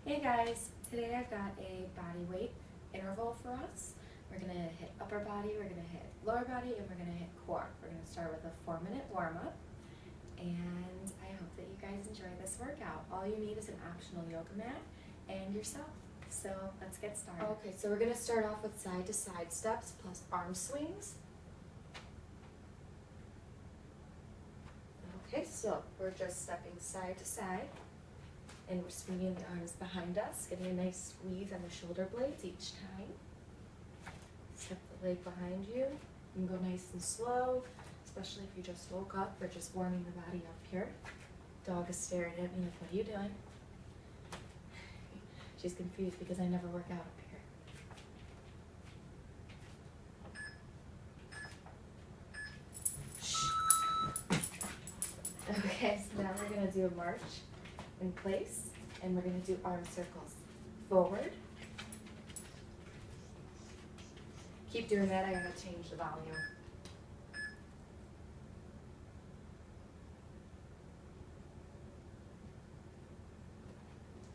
Hey guys, today I've got a body weight interval for us. We're going to hit upper body, we're going to hit lower body, and we're going to hit core. We're going to start with a 4-minute warm-up, and I hope that you guys enjoy this workout. All you need is an optional yoga mat and yourself. So let's get started. Okay, so we're going to start off with side-to-side steps plus arm swings. Okay, so we're just stepping side to side. And we're swinging the arms behind us, getting a nice squeeze on the shoulder blades each time. Step the leg behind you. You can go nice and slow, especially if you just woke up or just warming the body up here. Dog is staring at me like, what are you doing? She's confused because I never work out up here. Okay, so now we're gonna do a march in place, and we're going to do arm circles. Forward. Keep doing that, I gotta change the volume.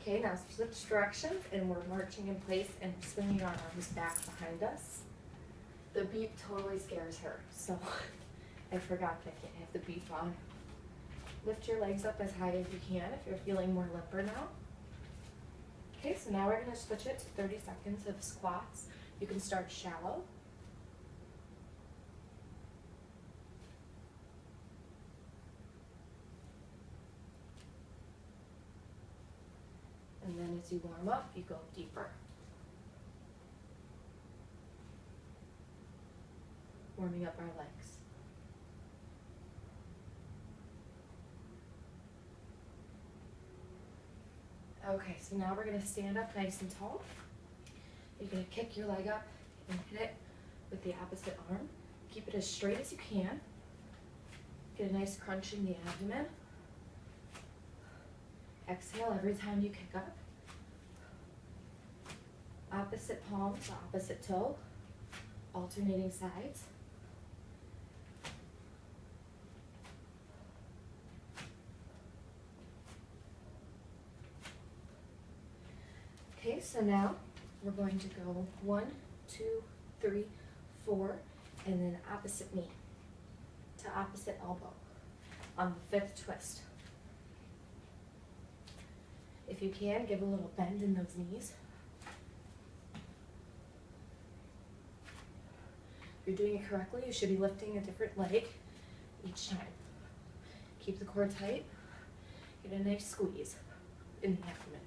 Okay, now switch directions, and we're marching in place and swinging our arms back behind us. The beep totally scares her, so I forgot that I can't have the beep on. Lift your legs up as high as you can if you're feeling more limber now. Okay, so now we're going to switch it to 30 seconds of squats. You can start shallow. And then as you warm up, you go deeper. Warming up our legs. Okay, so now we're going to stand up nice and tall. You're going to kick your leg up and hit it with the opposite arm. Keep it as straight as you can. Get a nice crunch in the abdomen. Exhale every time you kick up. Opposite palm to opposite toe, alternating sides. Okay, so now we're going to go 1, 2, 3, 4, and then opposite knee to opposite elbow on the 5th twist. If you can, give a little bend in those knees. If you're doing it correctly, you should be lifting a different leg each time. Keep the core tight. Get a nice squeeze in the abdomen.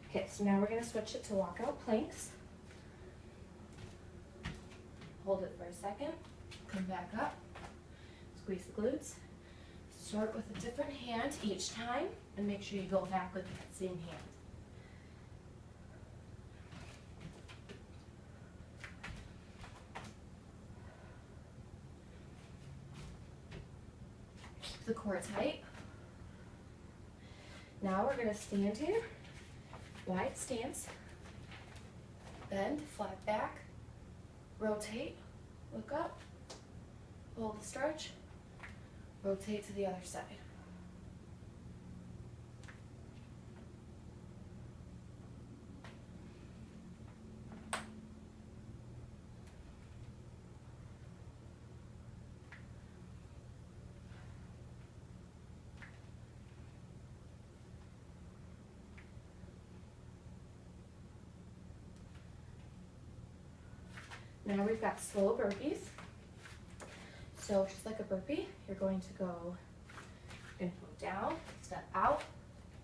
Okay, so now we're going to switch it to walkout planks. Hold it for a second, come back up, squeeze the glutes. Start with a different hand each time, and make sure you go back with that same hand. Keep the core tight. Now we're going to stand here. Wide stance, bend, flat back, rotate, look up, hold the stretch, rotate to the other side. Now we've got slow burpees. So just like a burpee, you're going to go down, step out,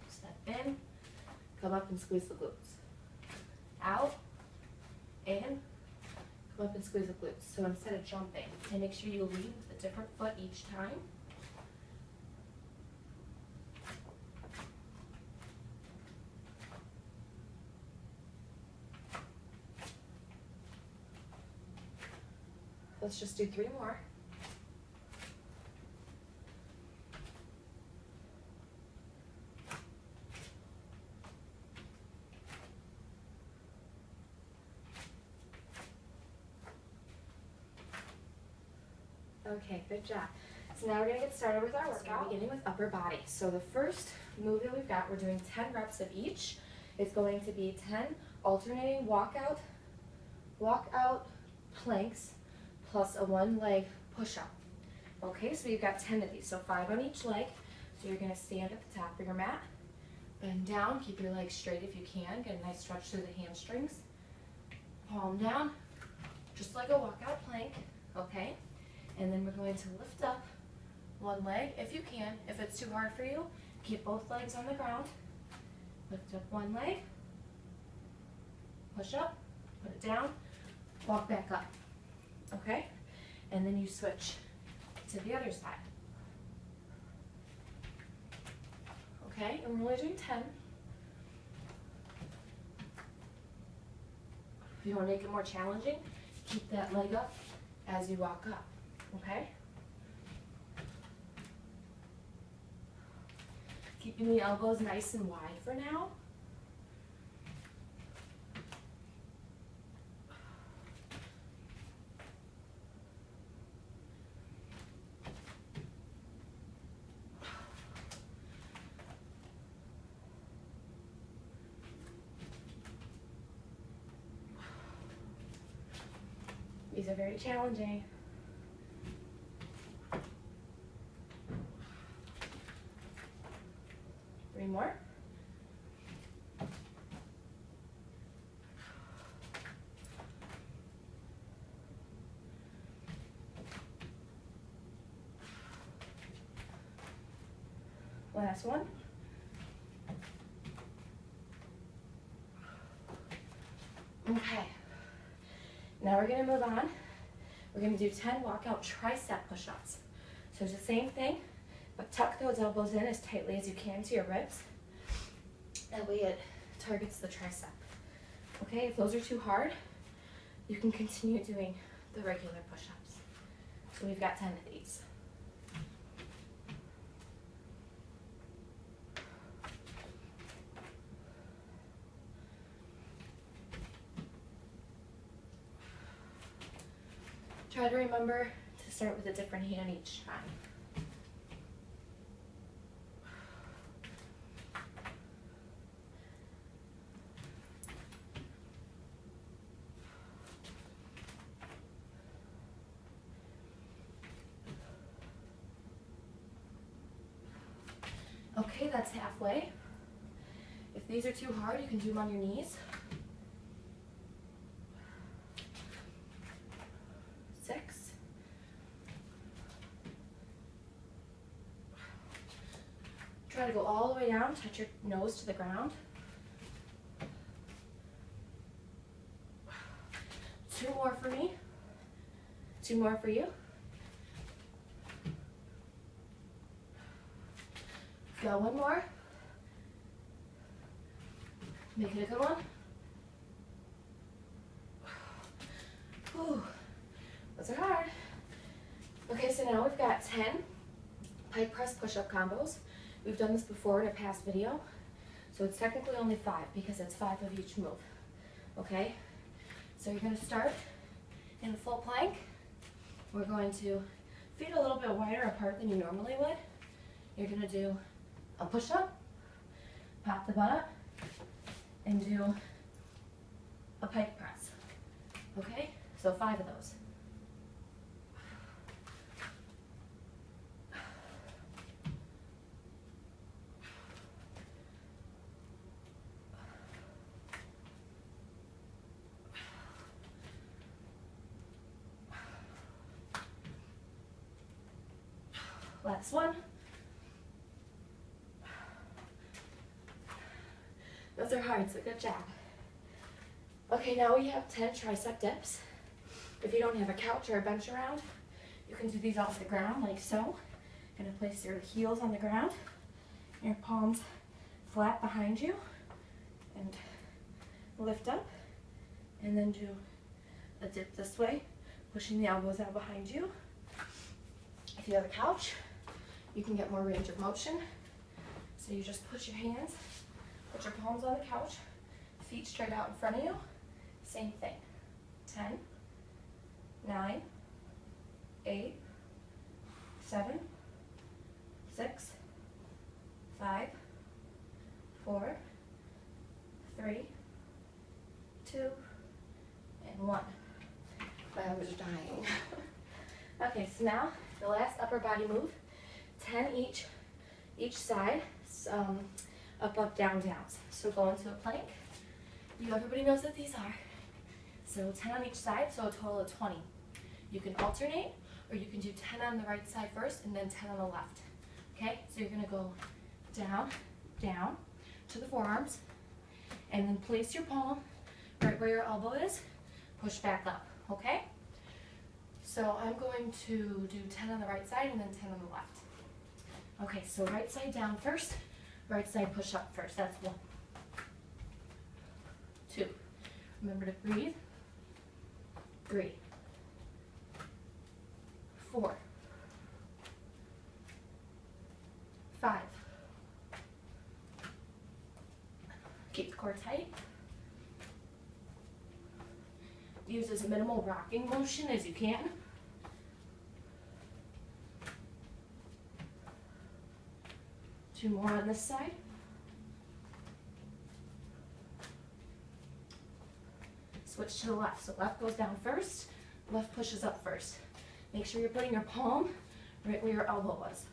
step in, come up and squeeze the glutes. Out, in, come up and squeeze the glutes. So instead of jumping, and make sure you lead with a different foot each time. Let's just do 3 more. Okay, good job. So now we're going to get started with our workout, beginning with upper body. So the first move that we've got, we're doing 10 reps of each. It's going to be 10 alternating walk out planks plus a one leg push up. Okay, so you've got 10 of these, so 5 on each leg. So you're gonna stand at the top of your mat, bend down, keep your legs straight if you can, get a nice stretch through the hamstrings. Palm down, just like a walkout plank, okay? And then we're going to lift up one leg if you can. If it's too hard for you, keep both legs on the ground. Lift up one leg, push up, put it down, walk back up, okay? And then you switch to the other side. Okay, and we're only doing 10. If you want to make it more challenging, keep that leg up as you walk up, okay? Keeping the elbows nice and wide for now. These are very challenging. Three more. Last one. Okay. Now we're going to move on. We're going to do 10 walkout tricep push-ups. So it's the same thing, but tuck those elbows in as tightly as you can to your ribs. That way it targets the tricep. Okay, if those are too hard, you can continue doing the regular push-ups. So we've got 10 of these. Try to remember to start with a different hand each time. Okay, that's halfway. If these are too hard, you can do them on your knees. 6. Try to go all the way down, touch your nose to the ground. 2 more for me. 2 more for you. Go 1 more. Make it a good one. Whew. Those are hard. Okay, so now we've got 10 pike press push-up combos. We've done this before in a past video, so it's technically only 5 because it's 5 of each move. Okay, so you're going to start in a full plank. We're going to feet a little bit wider apart than you normally would. You're going to do a push-up, pop the butt up, and do a pike press. Okay, so 5 of those. Last one. Those are hard, so good job. Okay, now we have 10 tricep dips. If you don't have a couch or a bench around, you can do these off the ground like so. You're gonna place your heels on the ground, your palms flat behind you, and lift up, and then do a dip this way, pushing the elbows out behind you. If you have a couch, you can get more range of motion. So you just push your hands, put your palms on the couch, feet straight out in front of you. Same thing. 10, 9, 8, 7, 6, 5, 4, 3, 2, and 1. I was dying. Okay, so now the last upper body move, 10 each side, up, up, down, downs. So go into a plank. Everybody knows what these are. So 10 on each side, so a total of 20. You can alternate, or you can do 10 on the right side first and then 10 on the left. Okay, so you're gonna go down, down to the forearms, and then place your palm right where your elbow is, push back up, okay? So I'm going to do 10 on the right side and then 10 on the left. Okay, so right side down first, right side push up first. That's 1, 2. Remember to breathe. 3, 4, 5. Keep the core tight. Use as minimal rocking motion as you can. Two more on this side. Switch to the left. So left goes down first, left pushes up first. Make sure you're putting your palm right where your elbow was.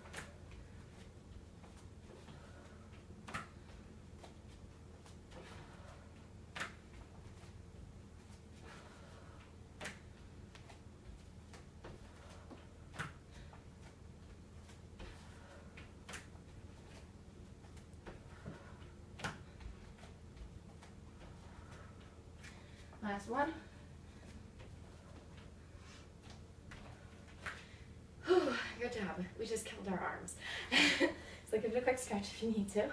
Last one. Whew, good job. We just killed our arms. So give it a quick stretch if you need to.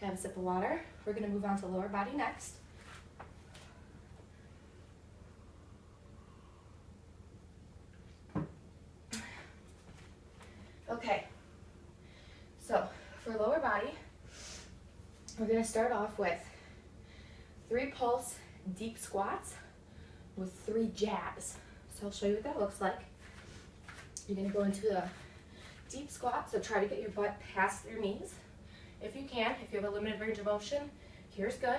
Have a sip of water. We're going to move on to lower body next. Okay, so for lower body, we're going to start off with 3 pulse deep squats with 3 jabs. So I'll show you what that looks like. You're going to go into a deep squat, so try to get your butt past your knees. If you can, if you have a limited range of motion, here's good.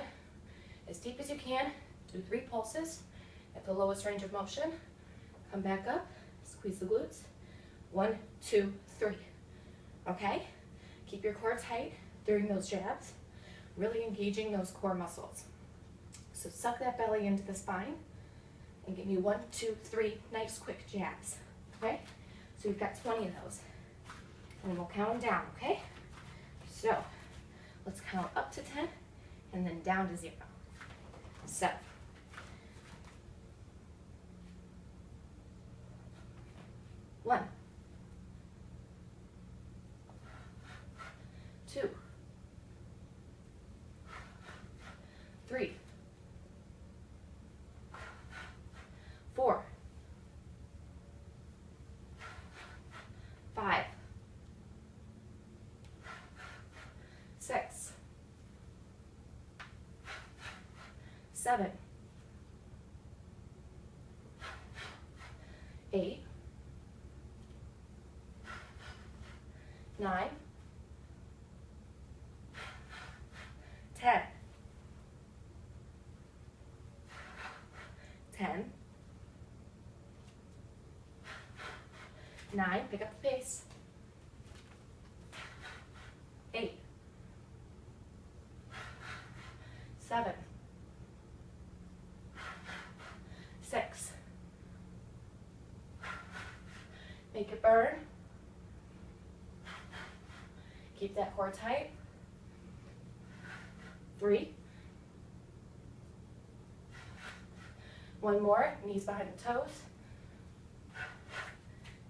As deep as you can, do 3 pulses at the lowest range of motion. Come back up, squeeze the glutes. 1, 2, 3. Okay? Keep your core tight during those jabs, really engaging those core muscles. So suck that belly into the spine and give me 1, 2, 3 nice quick jabs. Okay? So you've got 20 of those. And we'll count them down, okay? So let's count up to 10 and then down to 0. So 1, 2, 3, 4, 5, 6, 7, 8, 9, 10, 10, 9, pick up the pace, 8, 7, 6, make it burn, keep that core tight, 3, 1 more, knees behind the toes.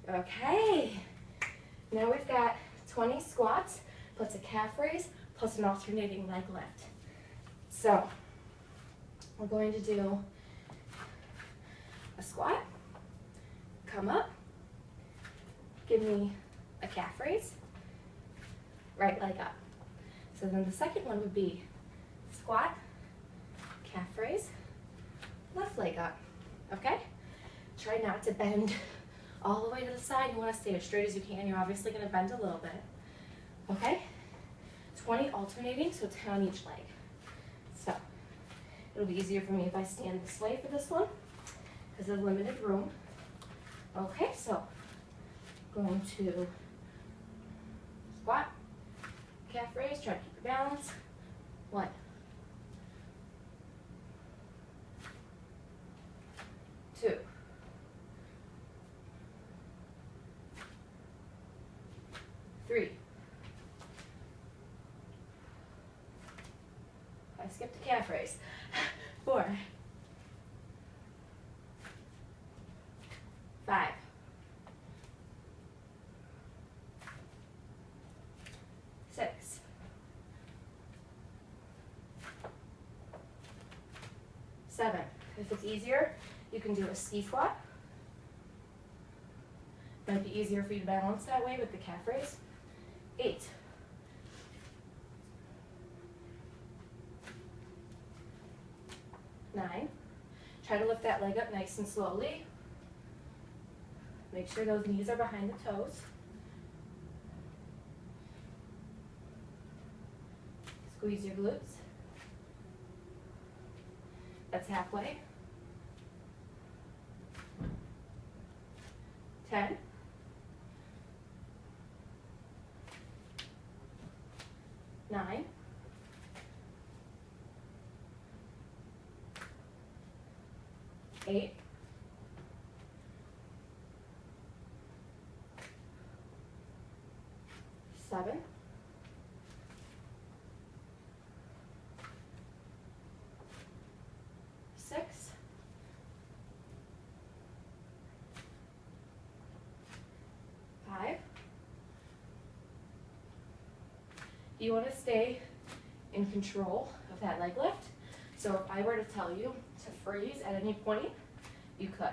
Okay, now we've got 20 squats, plus a calf raise, plus an alternating leg lift. So, we're going to do a squat, come up, give me a calf raise, right leg up. So then the second one would be squat, calf raise, left leg up, okay? Try not to bend all the way to the side. You want to stay as straight as you can. You're obviously going to bend a little bit. Okay? 20 alternating, so 10 on each leg. So, it'll be easier for me if I stand this way for this one, because of limited room. Okay, so, going to squat, calf raise, try to keep your balance. 1, 2, 3. I skipped the calf raise. 4, 5, 6, 7. If it's easier, you can do a ski squat. Might be easier for you to balance that way with the calf raise. 8, 9. Try to lift that leg up nice and slowly. Make sure those knees are behind the toes. Squeeze your glutes. That's halfway. 10. 9. 8. 7. 6. 5. You want to stay in control of that leg lift. So if I were to tell you to freeze at any point, you could.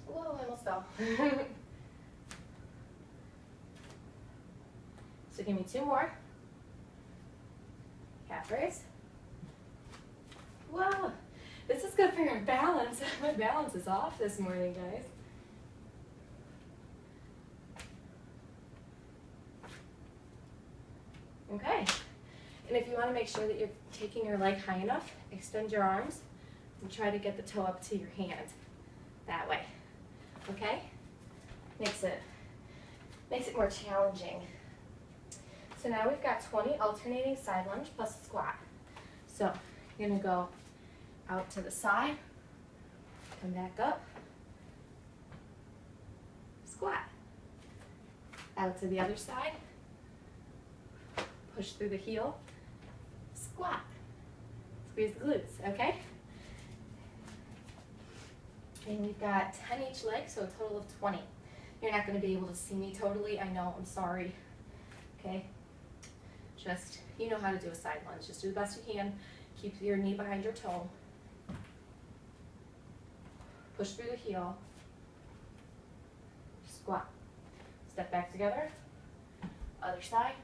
Whoa, I almost fell. So give me 2 more. Calf raise. Whoa, this is good for your balance. My balance is off this morning, guys. Okay, and if you want to make sure that you're taking your leg high enough, extend your arms and try to get the toe up to your hand that way. Okay? Makes it more challenging. So now we've got 20 alternating side lunge plus a squat. So you're gonna go out to the side, come back up, squat. Out to the other side, push through the heel, squat. Squeeze the glutes, okay? And we've got 10 each leg, so a total of 20. You're not going to be able to see me totally, I know, I'm sorry. Okay? Just, you know how to do a side lunge. Just do the best you can. Keep your knee behind your toe. Push through the heel. Squat. Step back together. Other side.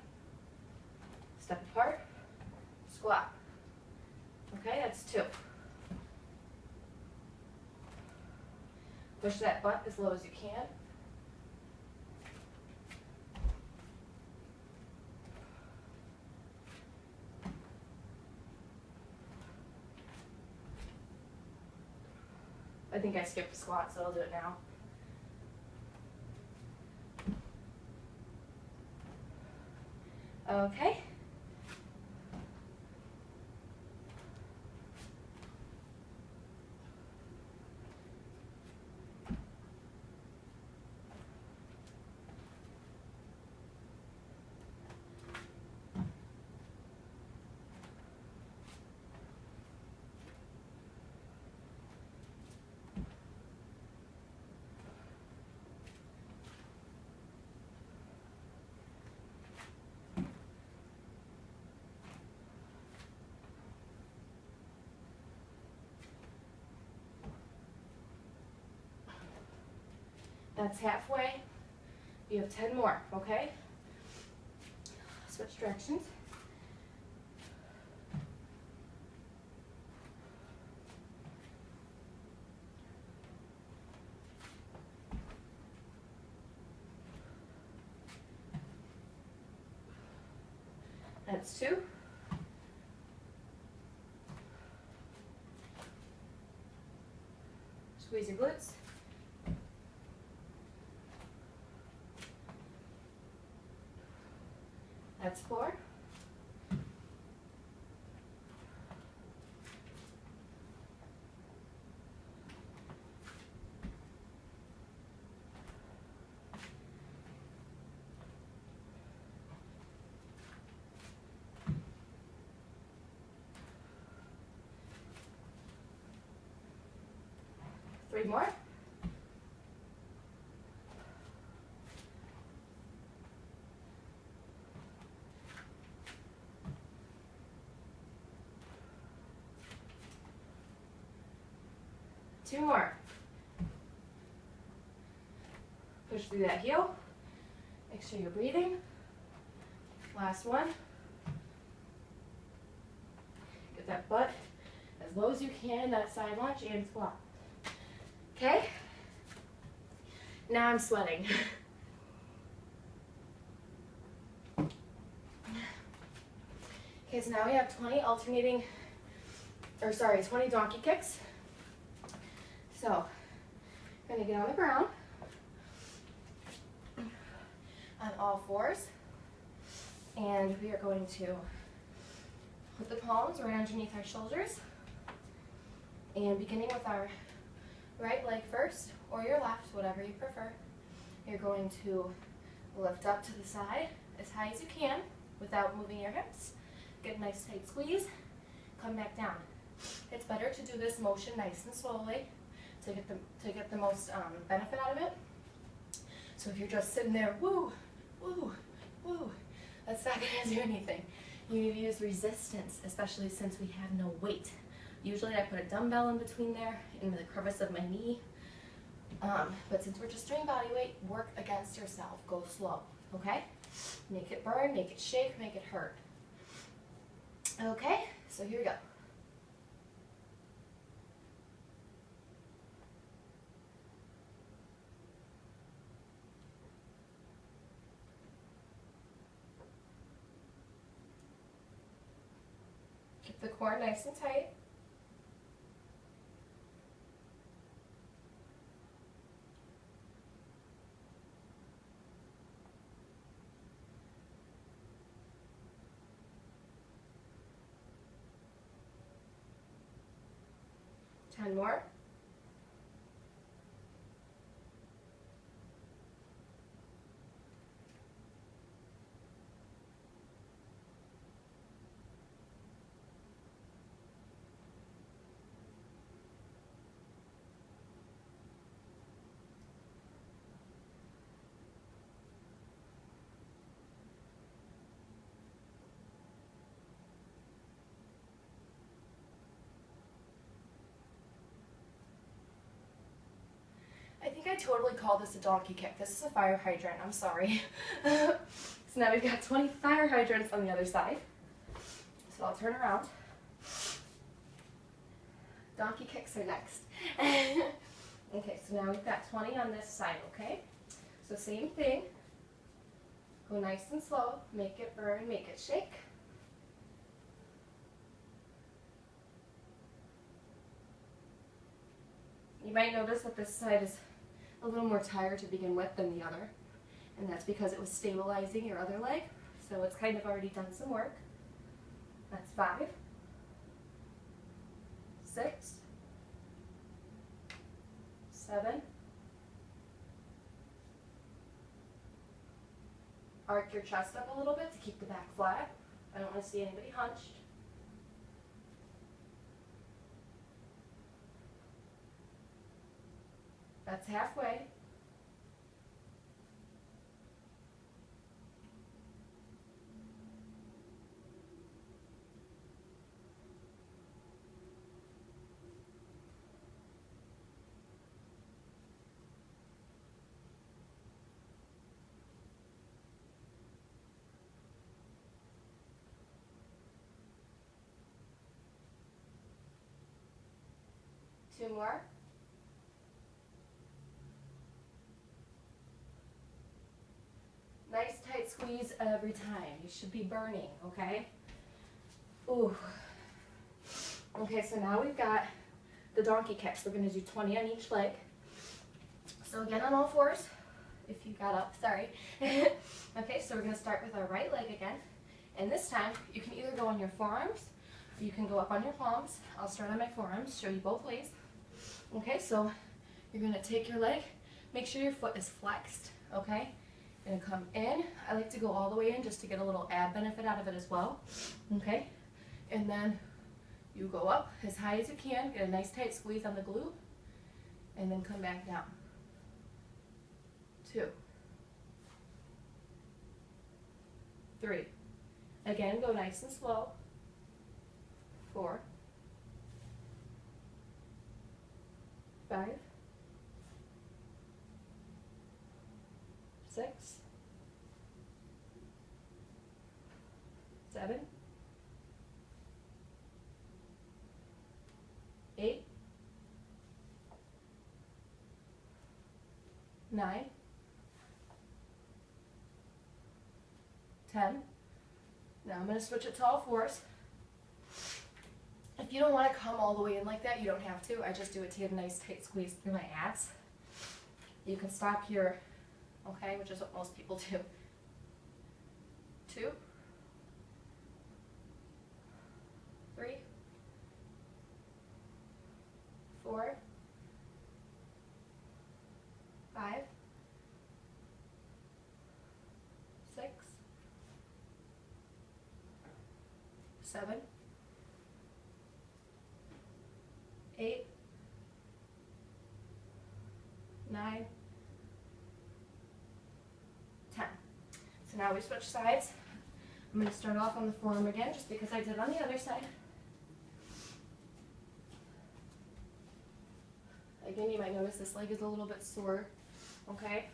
Step apart. Squat. Okay, that's 2. Push that butt as low as you can. I think I skipped a squat, so I'll do it now. Okay. That's halfway. You have 10 more, okay? Switch directions. That's 2. Squeeze your glutes. That's 4. Three more. Two more. Push through that heel. Make sure you're breathing. Last one. Get that butt as low as you can, that side lunge and squat. Okay? Now I'm sweating. Okay, so now we have 20 20 donkey kicks. So, I'm gonna get on the ground on all fours, and we are going to put the palms right underneath our shoulders, and beginning with our right leg first, or your left, whatever you prefer, you're going to lift up to the side as high as you can without moving your hips. Get a nice tight squeeze, come back down. It's better to do this motion nice and slowly to get the most benefit out of it. So if you're just sitting there, woo, woo, woo, that's not gonna do anything. You need to use resistance, especially since we have no weight. Usually I put a dumbbell in between there, in the crevice of my knee. But since we're just doing body weight, work against yourself. Go slow, okay? Make it burn, make it shake, make it hurt. Okay, so here we go. Keep the core nice and tight. Ten more. I think I totally called this a donkey kick. This is a fire hydrant, I'm sorry. So now we've got 20 fire hydrants on the other side. So I'll turn around. Donkey kicks are next. Okay, so now we've got 20 on this side, okay? So same thing. Go nice and slow, make it burn, make it shake. You might notice that this side is a little more tired to begin with than the other, and that's because it was stabilizing your other leg, so it's kind of already done some work. That's 5, 6, 7, arc your chest up a little bit to keep the back flat. I don't want to see anybody hunched. That's halfway. Two more. Nice tight squeeze every time. You should be burning, okay? Ooh. Okay, so now we've got the donkey kicks. We're gonna do 20 on each leg. So again, on all fours, if you got up, sorry. Okay, so we're gonna start with our right leg again. And this time, you can either go on your forearms, or you can go up on your palms. I'll start on my forearms, show you both ways. Okay, so you're gonna take your leg, make sure your foot is flexed, okay? Gonna come in. I like to go all the way in just to get a little ab benefit out of it as well, okay? And then you go up as high as you can, get a nice tight squeeze on the glute, and then come back down. 2, 3. Again, go nice and slow. 4, 5, 6, 7, 8, 9, 10. Now I'm going to switch it to all fours. If you don't want to come all the way in like that, you don't have to. I just do it to get a nice tight squeeze through my abs. You can stop here, okay, which is what most people do. 2, 3, 4, 5, 6, 7, 8, 9, 10. So now we switch sides. I'm going to start off on the forearm again, just because I did on the other side. Again, you might notice this leg is a little bit sore, okay?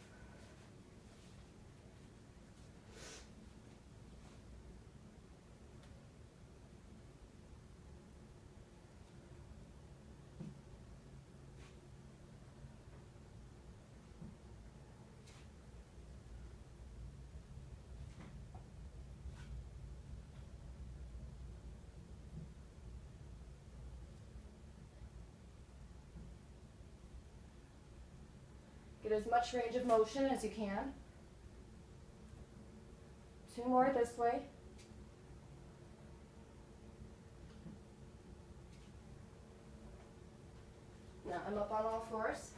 Get as much range of motion as you can. 2 more this way. Now I'm up on all fours.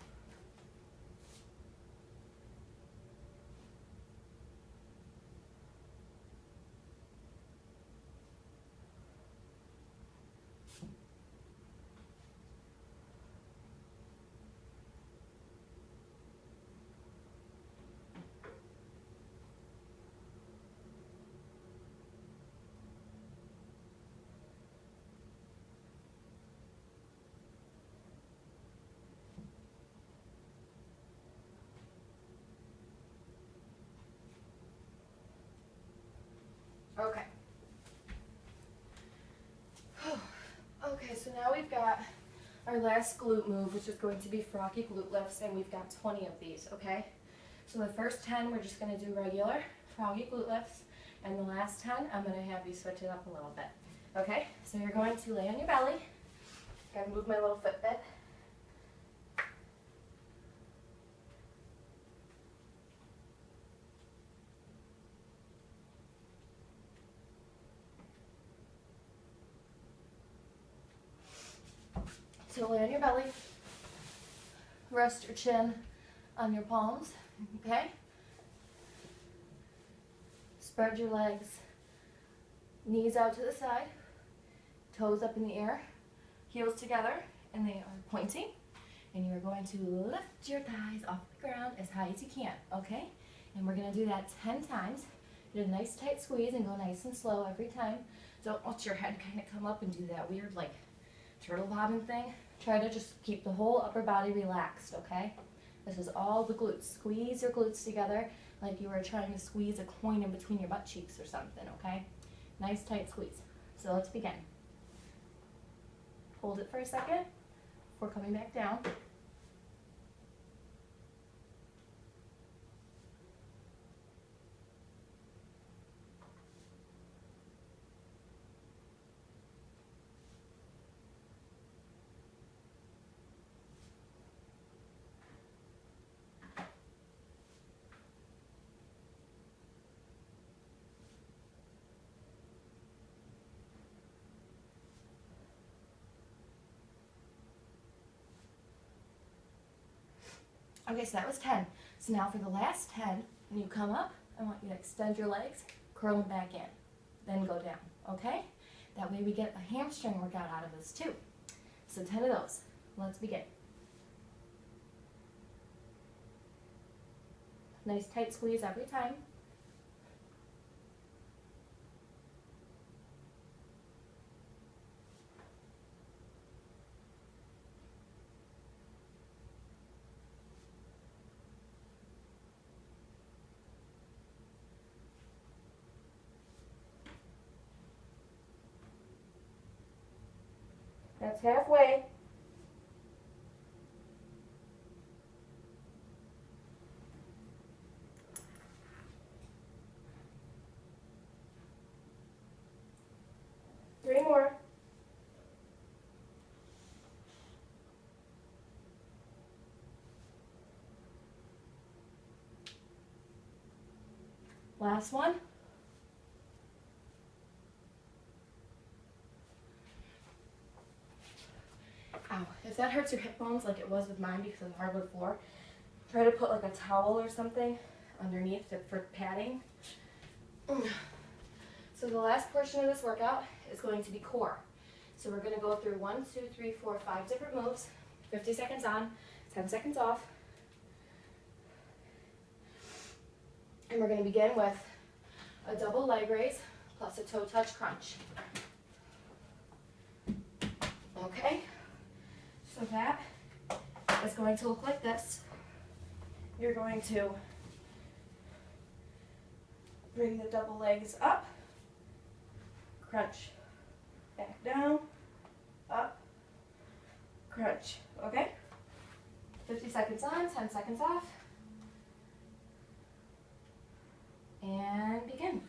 Okay. Okay, so now we've got our last glute move, which is going to be froggy glute lifts, and we've got 20 of these, okay? So the first 10, we're just going to do regular froggy glute lifts, and the last 10, I'm going to have you switch it up a little bit, okay? So you're going to lay on your belly. Got to move my little Fitbit. So lay on your belly, rest your chin on your palms, okay? Spread your legs, knees out to the side, toes up in the air, heels together, and they are pointing. And you're going to lift your thighs off the ground as high as you can, okay? And we're gonna do that 10 times. Get a nice tight squeeze and go nice and slow every time. Don't let your head kind of come up and do that weird like turtle bobbing thing. Try to just keep the whole upper body relaxed, okay? This is all the glutes. Squeeze your glutes together like you were trying to squeeze a coin in between your butt cheeks or something, okay? Nice tight squeeze. So let's begin. Hold it for a second before coming back down. Okay, so that was 10. So now for the last 10, when you come up, I want you to extend your legs, curl them back in, then go down, okay? That way we get a hamstring workout out of this too. So 10 of those. Let's begin. Nice tight squeeze every time. That's halfway. Three more. Last one. Ow. If that hurts your hip bones like it was with mine because of the hardwood floor, try to put like a towel or something underneath for padding. So the last portion of this workout is going to be core. So we're going to go through 1, 2, 3, 4, 5 different moves, 50 seconds on, 10 seconds off. And we're going to begin with a double leg raise plus a toe touch crunch. Okay, so that is going to look like this. You're going to bring the double legs up, crunch, back down, up, crunch, okay? 50 seconds on, 10 seconds off, and begin.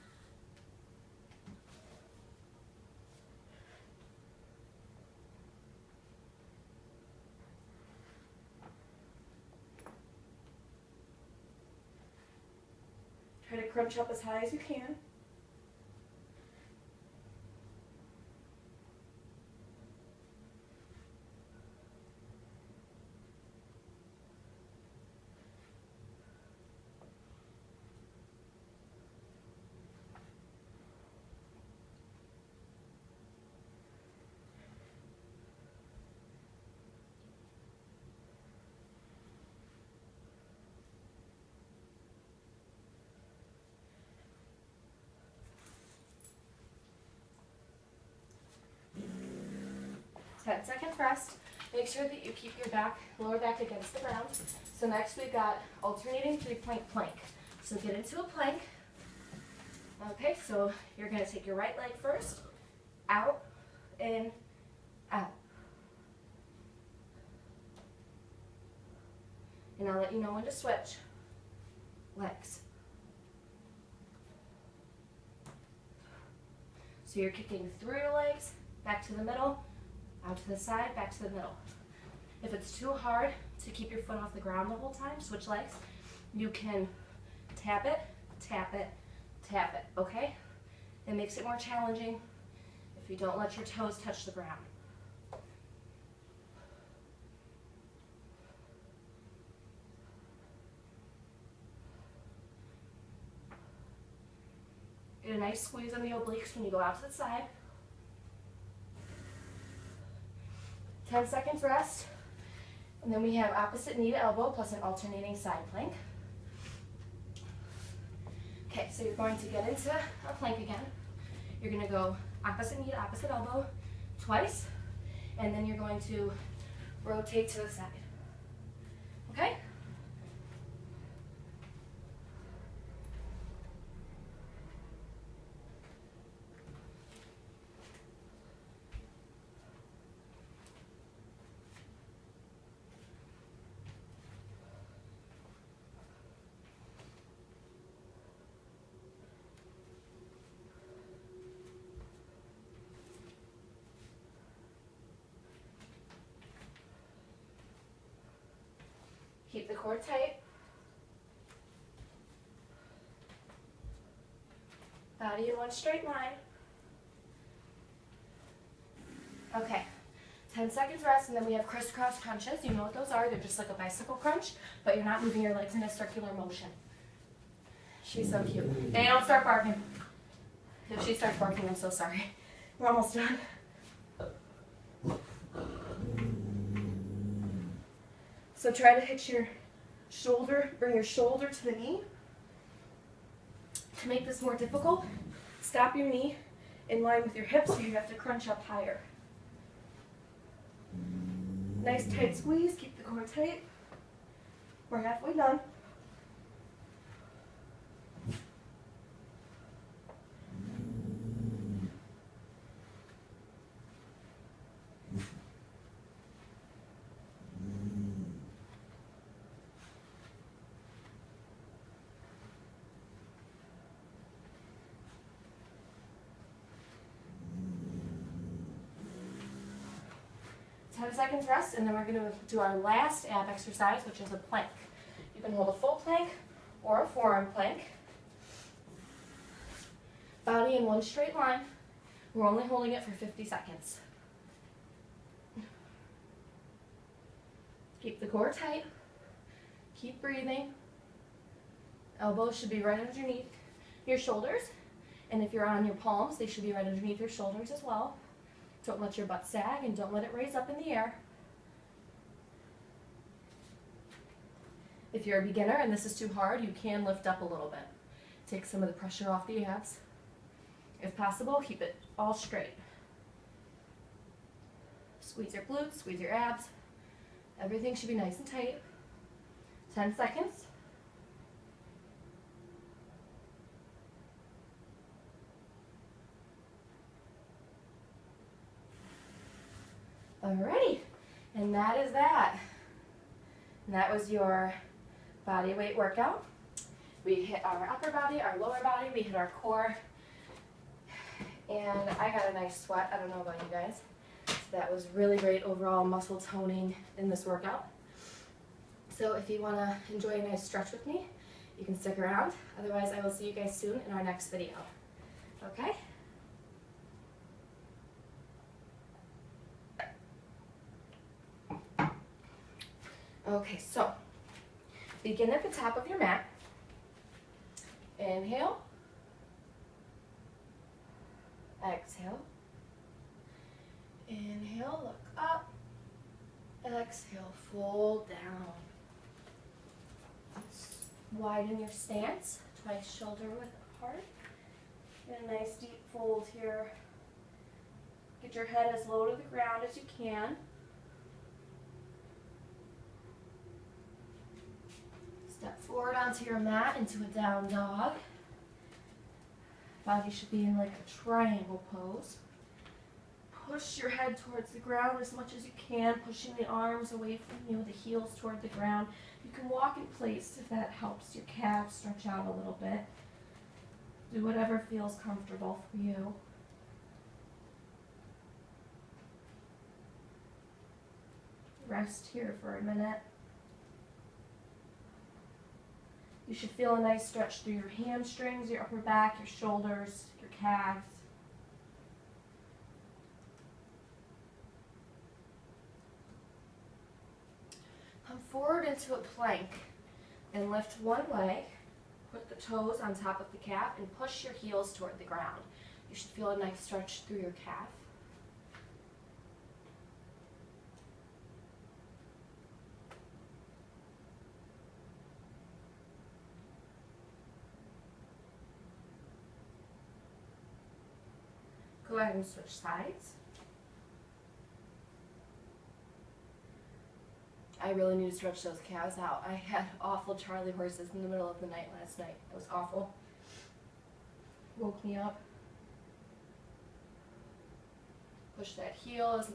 Try to crunch up as high as you can. Ten seconds rest. Make sure that you keep your lower back against the ground. So next we've got alternating 3-point plank. So get into a plank. Okay, so you're going to take your right leg first, out, in, out. And I'll let you know when to switch legs. So you're kicking through your legs, back to the middle, out to the side, back to the middle. If it's too hard to keep your foot off the ground the whole time, switch legs. You can tap it, tap it, tap it, okay? It makes it more challenging if you don't let your toes touch the ground. Get a nice squeeze on the obliques when you go out to the side. 10 seconds rest, and then we have opposite knee to elbow plus an alternating side plank. Okay, so you're going to get into a plank again. You're going to go opposite knee to opposite elbow twice, and then you're going to rotate to the side. Okay? Keep the core tight. Body in one straight line. Okay, 10 seconds rest, and then we have crisscross crunches. You know what those are. They're just like a bicycle crunch, but you're not moving your legs in a circular motion. She's so cute. And don't start barking. If she starts barking, I'm so sorry. We're almost done. So try to hit your shoulder, bring your shoulder to the knee. To make this more difficult, stop your knee in line with your hips, so you have to crunch up higher. Nice tight squeeze, keep the core tight. We're halfway done. Seconds rest, and then we're going to do our last ab exercise, which is a plank. You can hold a full plank or a forearm plank. Body in one straight line. We're only holding it for 50 seconds. Keep the core tight. Keep breathing. Elbows should be right underneath your shoulders, and if you're on your palms, they should be right underneath your shoulders as well. Don't let your butt sag, and don't let it raise up in the air. If you're a beginner and this is too hard, you can lift up a little bit. Take some of the pressure off the abs. If possible, keep it all straight. Squeeze your glutes, squeeze your abs. Everything should be nice and tight. 10 seconds. Alrighty, and that is that. And that was your body weight workout. We hit our upper body, our lower body, we hit our core, and I got a nice sweat. I don't know about you guys. So that was really great overall muscle toning in this workout. So if you want to enjoy a nice stretch with me, you can stick around. Otherwise, I will see you guys soon in our next video. Okay? Okay, so begin at the top of your mat. Inhale. Exhale. Inhale, look up. Exhale, fold down. Widen your stance, twice shoulder width apart. Get a nice deep fold here. Get your head as low to the ground as you can. Step forward onto your mat into a down dog. Body should be in like a triangle pose. Push your head towards the ground as much as you can, pushing the arms away from you, the heels toward the ground. You can walk in place if that helps your calves stretch out a little bit. Do whatever feels comfortable for you. Rest here for a minute. You should feel a nice stretch through your hamstrings, your upper back, your shoulders, your calves. Come forward into a plank and lift one leg. Put the toes on top of the calf and push your heels toward the ground. You should feel a nice stretch through your calf. Go ahead and switch sides. I really need to stretch those calves out. I had awful Charlie horses in the middle of the night last night. It was awful. Woke me up. Push that heel as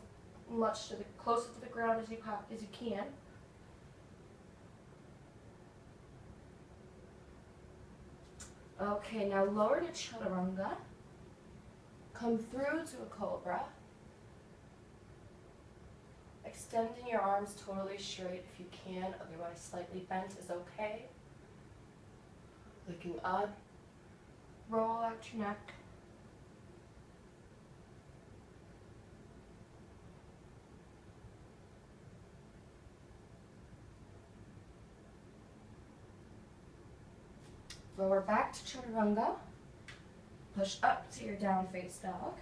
much to the closest to the ground as you can. Okay, now lower to chaturanga. Come through to a cobra. Extending your arms totally straight if you can, otherwise slightly bent is okay. Looking up, roll out your neck. Lower back to chaturanga. Push up to your down face dog.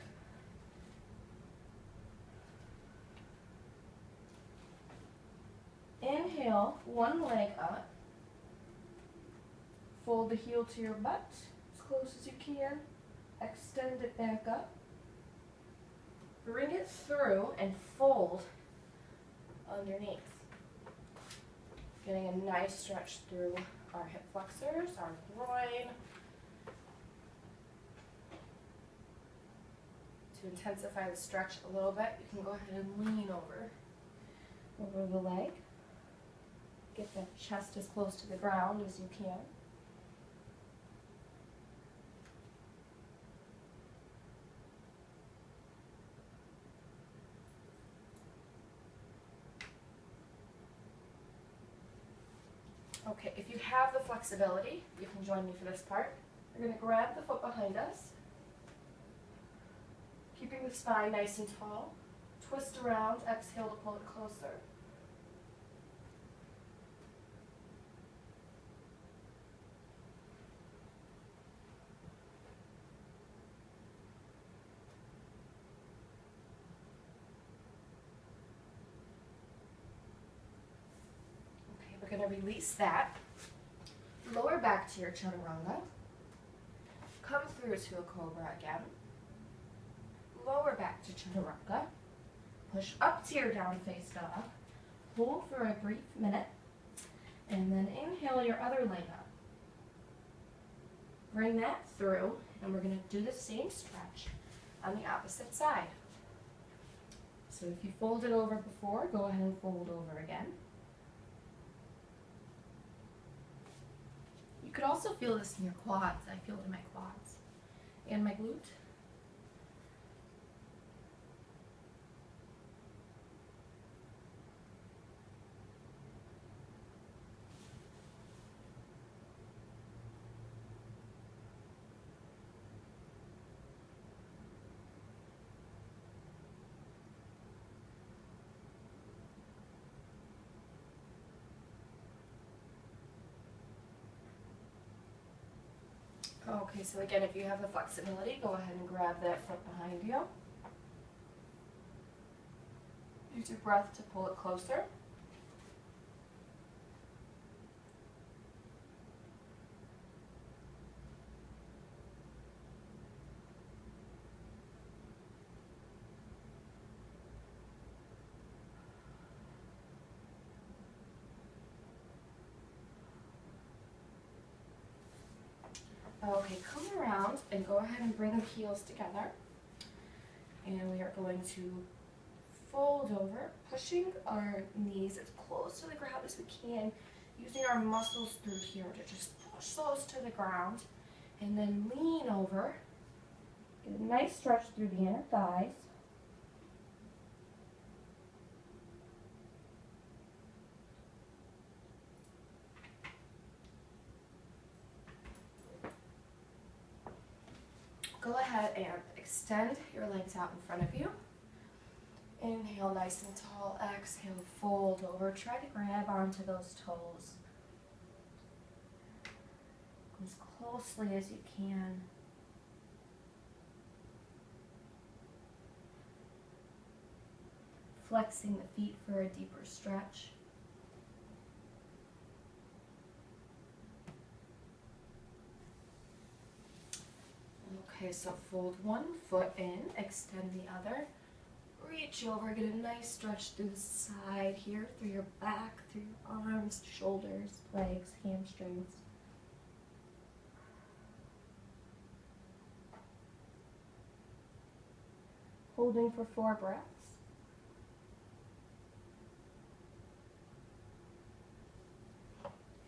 Inhale, one leg up. Fold the heel to your butt as close as you can. Extend it back up. Bring it through and fold underneath. Getting a nice stretch through our hip flexors, our groin. To intensify the stretch a little bit, you can go ahead and lean over the leg. Get the chest as close to the ground as you can. Okay, if you have the flexibility, you can join me for this part. We're going to grab the foot behind us, keeping the spine nice and tall. Twist around, exhale to pull it closer. We're going to release that. Lower back to your chaturanga. Come through to a cobra again. Lower back to chaturanga. Push up to your down face dog. Hold for a brief minute. And then inhale your other leg up. Bring that through, and we're going to do the same stretch on the opposite side. So if you folded over before, go ahead and fold over again. You could also feel this in your quads. I feel it in my quads and my glute. Okay, so again, if you have the flexibility, go ahead and grab that foot behind you. Use your breath to pull it closer. Okay, come around and go ahead and bring the heels together. And we are going to fold over, pushing our knees as close to the ground as we can, using our muscles through here to just push those to the ground. And then lean over, get a nice stretch through the inner thighs. Go ahead and extend your legs out in front of you. Inhale nice and tall, exhale, fold over. Try to grab onto those toes as closely as you can. Flexing the feet for a deeper stretch. Okay, so fold one foot in, extend the other, reach over, get a nice stretch through the side here, through your back, through your arms, shoulders, legs, hamstrings. Holding for 4 breaths.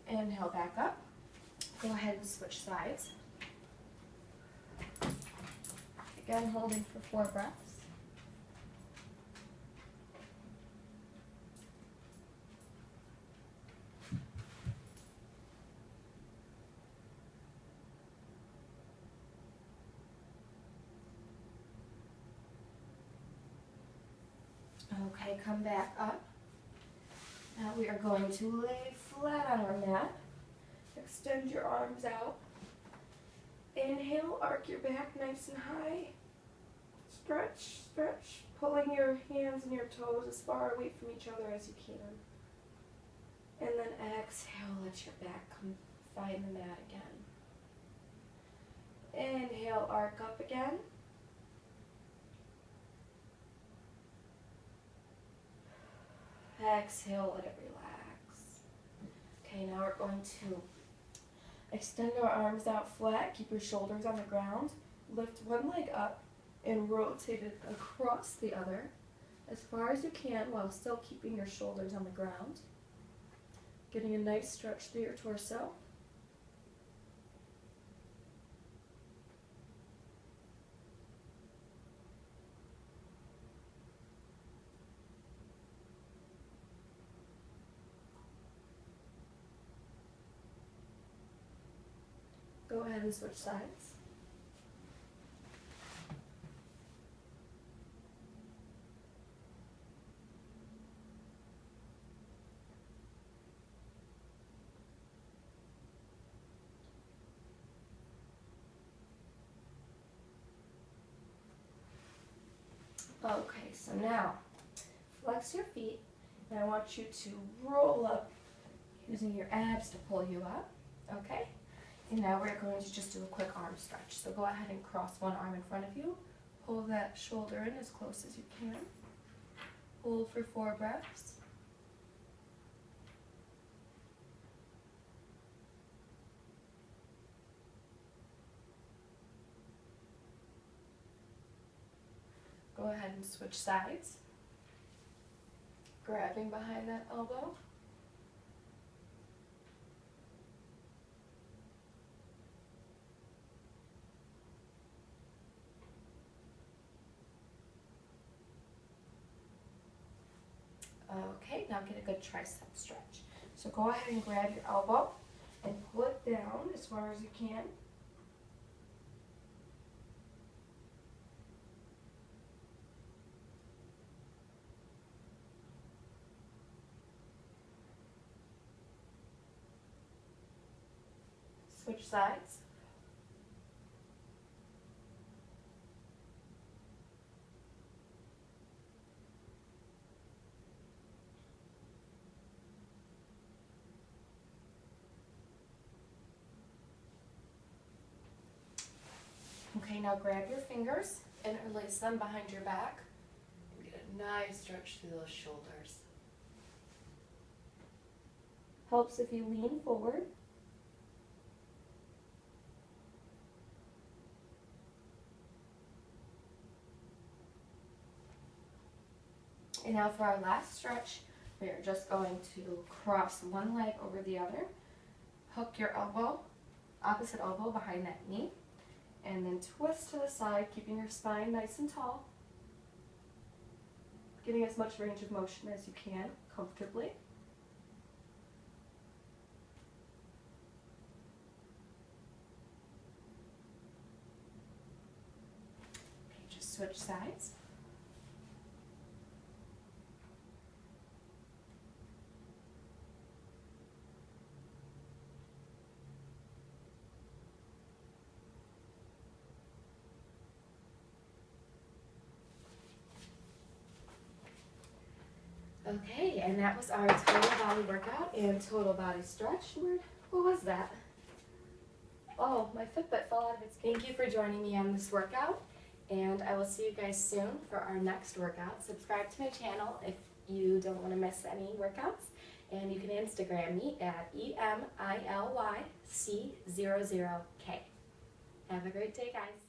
Inhale back up. Go ahead and switch sides. Again, holding for 4 breaths. Okay, come back up. Now we are going to lay flat on our mat. Extend your arms out. Inhale, arc your back nice and high. Stretch, stretch, pulling your hands and your toes as far away from each other as you can. And then exhale, let your back come find the mat again. Inhale, arc up again. Exhale, let it relax. Okay, now we're going to extend our arms out flat, keep your shoulders on the ground, lift one leg up and rotate it across the other as far as you can while still keeping your shoulders on the ground. Getting a nice stretch through your torso. Go ahead and switch sides. Okay, so now flex your feet, and I want you to roll up using your abs to pull you up, okay? And now we're going to just do a quick arm stretch. So go ahead and cross one arm in front of you, pull that shoulder in as close as you can, hold for 4 breaths. Go ahead and switch sides, grabbing behind that elbow. Okay, now get a good tricep stretch. So go ahead and grab your elbow and pull it down as far as you can. Switch sides. Okay, now grab your fingers and interlace them behind your back. And get a nice stretch through those shoulders. Helps if you lean forward. And now for our last stretch, we are just going to cross one leg over the other. Hook your elbow, opposite elbow behind that knee. And then twist to the side, keeping your spine nice and tall. Getting as much range of motion as you can, comfortably. Okay, just switch sides. Okay, and that was our total body workout and total body stretch. What was that? Oh, my Fitbit fell out of its case. Thank you for joining me on this workout, and I will see you guys soon for our next workout. Subscribe to my channel if you don't want to miss any workouts, and you can Instagram me at EMILYC00K. Have a great day, guys.